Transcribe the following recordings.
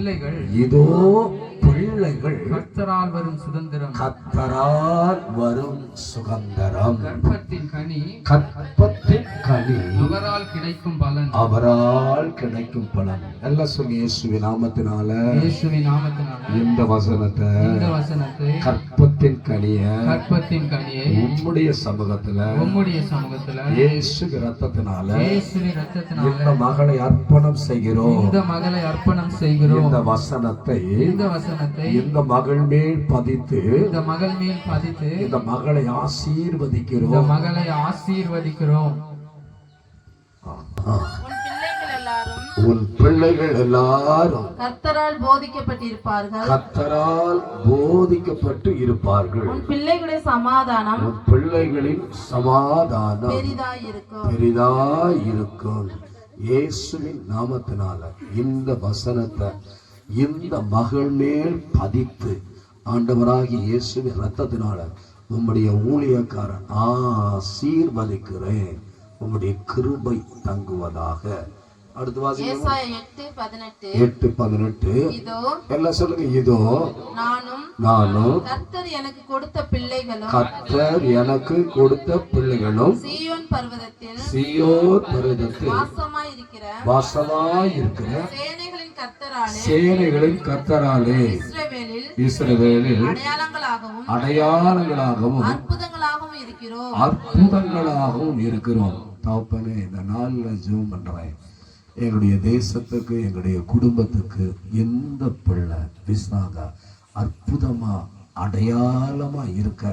பிள்ளைகள் இதோ பிள்ளைகள் கர்த்தரால் வரும் சுதந்திரம், கர்த்தரால் வரும் சுதந்திரம். கர்ப்பத்தின் கனி, கர்ப்பத்தின் கனி அவரால் கிடைக்கும் பலன், அவரால் கிடைக்கும் பலன். எல்லாம் சொல்லி இயேசுவின் நாமத்தினால, இயேசுவின் நாமத்தினால இந்த வசனத்தை, கர்ப்பத்தின் கனியை உம்முடைய சமூகத்துல, இயேசுவின் இரத்தத்தினால இந்த மகளை அர்ப்பணம் செய்கிறோம். இந்த வசனத்தை இந்த மகள் மேல் பதித்து இந்த மகளை ஆசீர்வதிக்கிறோம். உன் பிள்ளைகள் எல்லாரும் கர்த்தரால் போதிக்கப்பட்டிருப்பார்கள், கர்த்தரால் போதிக்கப்பட்டு இருப்பார்கள். உன் பிள்ளைகளின் சமாதானம், உன் பிள்ளைகளின் சமாதானம் பெரிதாயிருக்கும். இயேசுவின் நாமத்தினால இந்த வசனத்தை இந்த மகள் மேல் பதித்து ஆண்டவராகி இயேசுவின் இரத்தத்தினால உம்முடைய ஊழியக்காரன் ஆசீர்வதிக்கிறேன். உம்முடைய கிருபை தங்குவதாக. அடுத்து வாசிங்க. 8:18. எல்லாம் சொல்லுங்க. இதோ நானும் கர்த்தர் எனக்கு கொடுத்த பிள்ளைகளும், கர்த்தர் எனக்கு கொடுத்த பிள்ளைகளும் சீயோன் பர்வதத்தில் வாசமாயிருக்கிற சேனைகளின் கர்த்தராலே இஸ்ரவேலில் அடையாளங்களாகவும் அற்புதங்களாகவும் இருக்கிறோம். தகப்பனே, இந்த நாள்ல ஜெபம் பண்றேன். எங்களுடைய தேசத்துக்கு, எங்களுடைய குடும்பத்துக்கு எந்த பிள்ளை விசாக அற்புதமா அடையாளமா இருக்க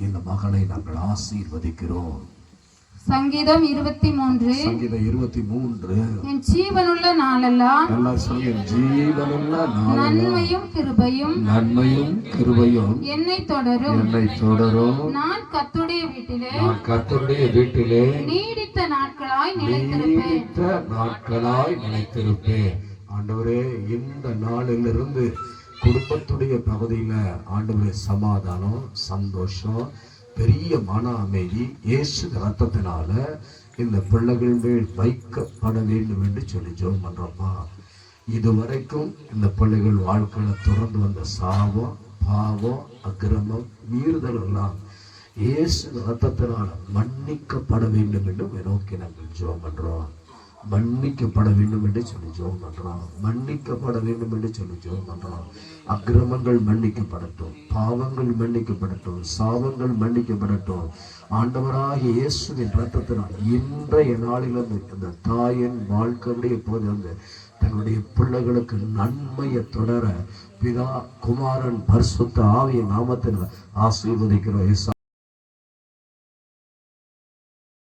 இந்த மகளை நாங்கள் ஆசீர்வதிக்கிறோம். சங்கீதம் 23. என் ஜீவனுள்ள நாளெல்லாம் நன்மையும் கிருபையும் என்னை தொடரும். நான் கர்த்தருடைய வீட்டிலே நீடித்த நாட்களாய் நிலைத்திருப்பேன். ஆண்டவரே, இந்த நாளிலிருந்து குடும்பத்துடைய பகுதியில ஆண்டவரே சமாதானம், சந்தோஷம், பெரிய மன அமைதி இயேசு ரத்தத்தினால இந்த பிள்ளைகள் மேல் வைக்கப்பட வேண்டும் என்று சொல்லி ஜெபம் பண்றோம்ப்பா. இதுவரைக்கும் இந்த பிள்ளைகள் வாழ்க்கையில தொடர்ந்து வந்த சாபம், பாவம், அக்கிரமம், மீறுதல் எல்லாம் இயேசு ரத்தத்தினால மன்னிக்கப்பட வேண்டும் என்று நோக்கி நாங்கள் ஜெபம் பண்றோம். மன்னிக்கப்பட வேண்டும் என்று சொல்லி ஜெபம் பண்றோம். மன்னிக்கப்பட வேண்டும் என்று சொல்லி ஜெபம் பண்றோம். அக்கிரமங்கள் மன்னிக்கப்படட்டும், பாவங்கள் மன்னிக்கப்படட்டும், சாபங்கள் மன்னிக்கப்படட்டும். ஆண்டவராகிய இயேசுவின் இரத்தத்தினால் இன்றைய நாளிலிருந்து இந்த தாயின் வாழ்க்கையுடைய போது தன்னுடைய பிள்ளைகளுக்கு நன்மையை தொடர பிதா, குமாரன், பரிசுத்த ஆவியின் நாமத்தில் ஆசீர்வதிக்கிறோம்.